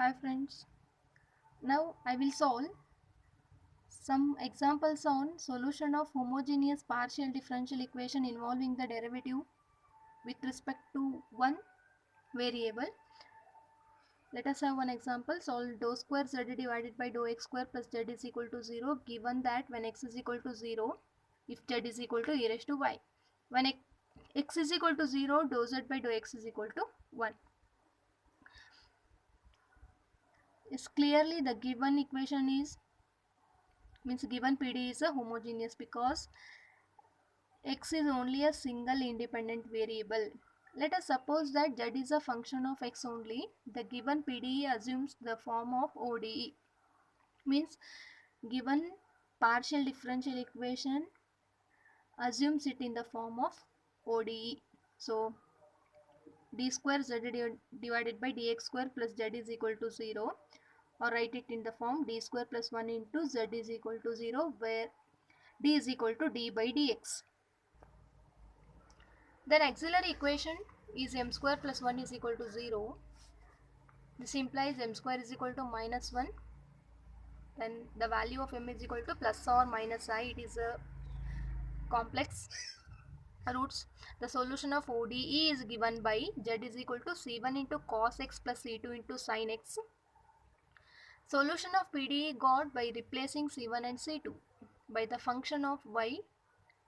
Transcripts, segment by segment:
Hi friends, now I will solve some examples on solution of homogeneous partial differential equation involving the derivative with respect to one variable. Let us have one example. Solve dou square z divided by dou x square plus z is equal to 0 given that when x is equal to 0, if z is equal to e raised to y. When x is equal to 0, dou z by dou x is equal to 1. Is clearly the given equation is means given PD is a homogeneous because x is only a single independent variable. Let us suppose that z is a function of x only. The given PDE assumes the form of ODE. Means given partial differential equation assumes it in the form of ODE. So d square z divided by dx square plus z is equal to 0, or write it in the form d square plus 1 into z is equal to 0, where d is equal to d by dx. Then auxiliary equation is m square plus 1 is equal to 0. This implies m square is equal to minus 1. Then the value of m is equal to plus or minus I. It is a complex roots. The solution of ODE is given by z is equal to c1 into cos x plus c2 into sin x. Solution of PDE got by replacing c1 and c2 by the function of y,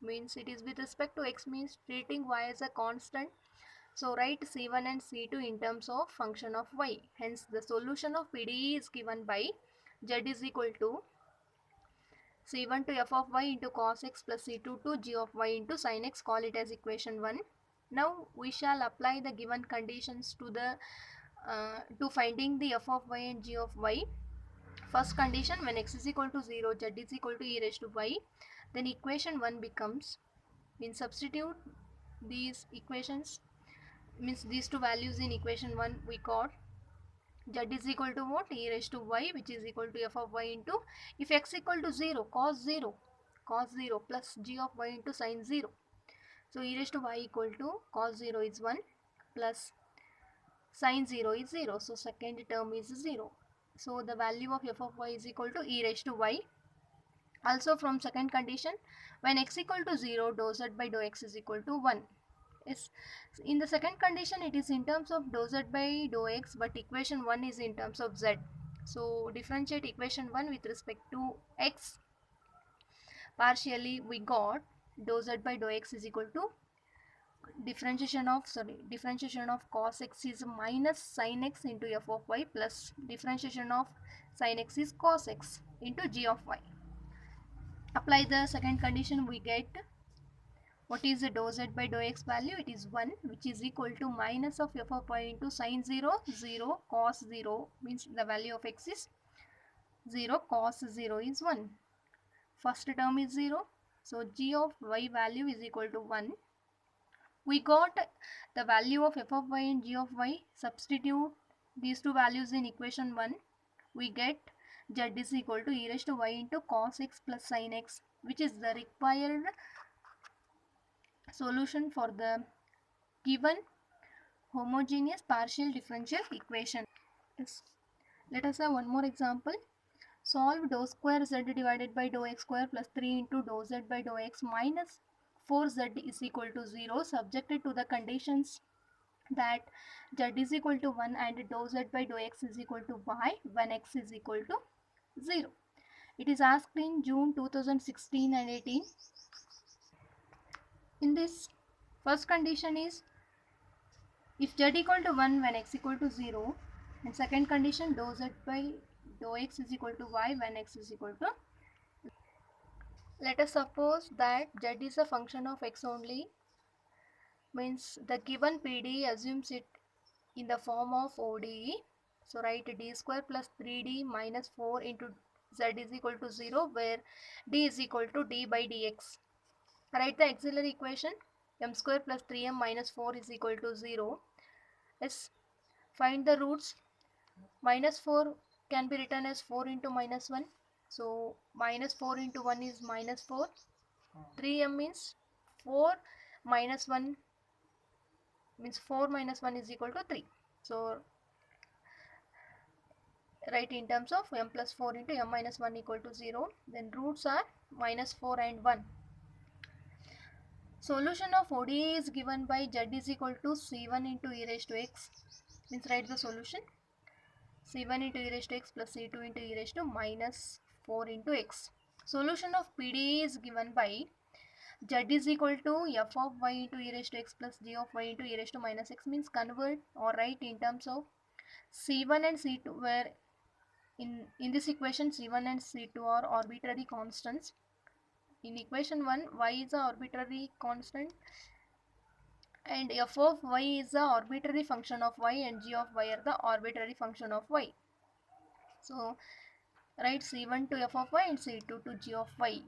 means it is with respect to x, means treating y as a constant. So write c1 and c2 in terms of function of y. Hence the solution of PDE is given by z is equal to c1 to f of y into cos x plus c2 to g of y into sin x. Call it as equation 1. Now we shall apply the given conditions to the to finding the f of y and g of y. First condition, when x is equal to 0, z is equal to e raised to y. Then equation 1 becomes, means substitute these equations, means these two values in equation 1 we got z is equal to what, e raised to y, which is equal to f of y into, if x equal to 0, cos 0 plus g of y into sin 0. So e raised to y equal to cos 0 is 1 plus sin 0 is 0. So second term is 0. So the value of f of y is equal to e raised to y. Also from second condition, when x equal to 0, dou z by dou x is equal to 1. Yes. In the second condition, it is in terms of dou z by dou x, but equation 1 is in terms of z. So differentiate equation 1 with respect to x. Partially we got dou z by dou x is equal to differentiation of cos x is minus sin x into f of y plus differentiation of sin x is cos x into g of y. Apply the second condition, we get what is the dou z by dou x value? It is 1, which is equal to minus of f of y into sin 0, 0, cos 0, means the value of x is 0, cos 0 is 1. First term is 0, so g of y value is equal to 1. We got the value of f of y and g of y. Substitute these two values in equation 1. We get z is equal to e raised to y into cos x plus sin x, which is the required solution for the given homogeneous partial differential equation. Yes. Let us have one more example. Solve dou square z divided by dou x square plus 3 into dou z by dou x minus 4z is equal to 0, subjected to the conditions that z is equal to 1 and dou z by dou x is equal to y when x is equal to 0. It is asked in June 2016 and 18. In this, first condition is if z equal to 1 when x equal to 0, and second condition dou z by dou x is equal to y when x is equal to. Let us suppose that z is a function of x only, means the given PD assumes it in the form of ODE. So write d square plus 3d minus 4 into z is equal to 0, where d is equal to d by dx. Write the auxiliary equation, m square plus 3m minus 4 is equal to 0. Let's find the roots. Minus 4 can be written as 4 into minus 1. So minus 4 into 1 is minus 4. 3m means 4 minus 1, means 4 minus 1 is equal to 3. So write in terms of m plus 4 into m minus 1 equal to 0. Then roots are minus 4 and 1. Solution of ODE is given by z is equal to c1 into e raised to x. Means write the solution. c1 into e raised to x plus c2 into e raised to minus 4 into x. Solution of PDE is given by z is equal to f of y into e raised to x plus g of y into e raised to minus x. Means convert or write in terms of c1 and c2, where in this equation c1 and c2 are arbitrary constants. In equation 1, y is an arbitrary constant and f of y is the arbitrary function of y and g of y are the arbitrary function of y. So write c1 to f of y and c2 to g of y.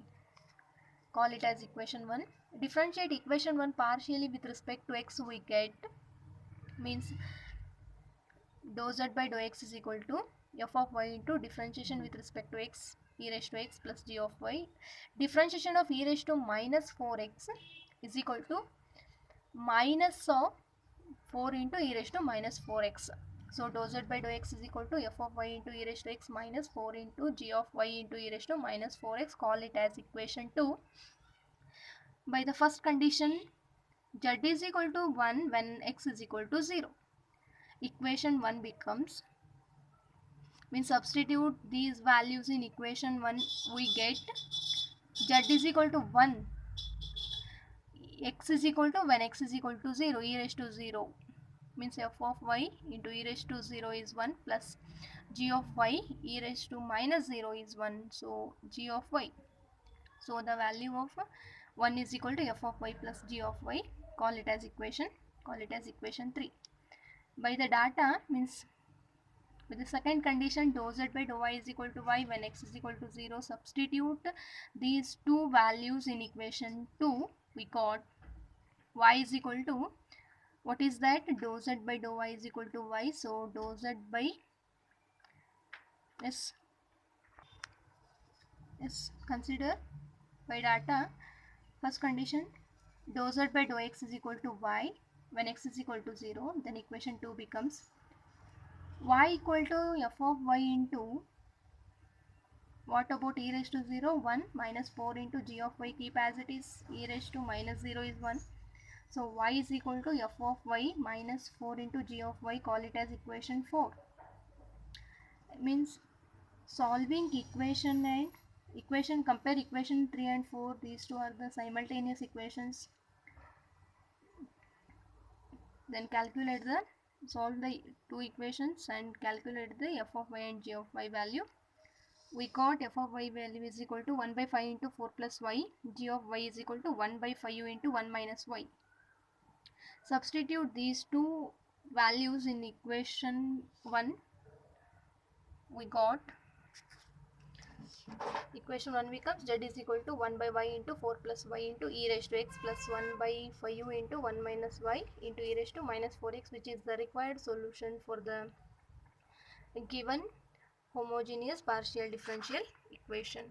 Call it as equation 1. Differentiate equation 1 partially with respect to x. We get, means dou z by dou x is equal to f of y into differentiation with respect to x e raised to x plus g of y. Differentiation of e raised to minus 4x is equal to minus of 4 into e raised to minus 4x. So dou z by dou x is equal to f of y into e raised to x minus 4 into g of y into e raised to minus 4x. Call it as equation 2. By the first condition, z is equal to 1 when x is equal to 0. Equation 1 becomes, means substitute these values in equation 1, we get z is equal to 1, x is equal to, when x is equal to 0, e raised to 0, means f of y into e raised to 0 is 1 plus g of y e raised to minus 0 is 1, so g of y. So the value of 1 is equal to f of y plus g of y. Call it as equation 3. By the data, means with the second condition, dou z by dou y is equal to y when x is equal to 0. Substitute these two values in equation 2. We got y is equal to, what is that? Dou z by dou y is equal to y. So dou z by, yes, consider by data. First condition, dou z by dou x is equal to y when x is equal to 0. Then equation 2 becomes y equal to f of y into, what about e raised to 0? 1 minus 4 into g of y, keep as it is, e raised to minus 0 is 1. So y is equal to f of y minus 4 into g of y. Call it as equation 4. Means solving equation and equation, compare equation 3 and 4. These two are the simultaneous equations. Then calculate the, solve the two equations and calculate the f of y and g of y value. We got f of y value is equal to 1 by 5 into 4 plus y. G of y is equal to 1 by 5 into 1 minus y. Substitute these two values in equation 1. We got, equation 1 becomes z is equal to 1 by y into 4 plus y into e raised to x plus 1 by 5 into 1 minus y into e raised to minus 4x, which is the required solution for the given homogeneous partial differential equation.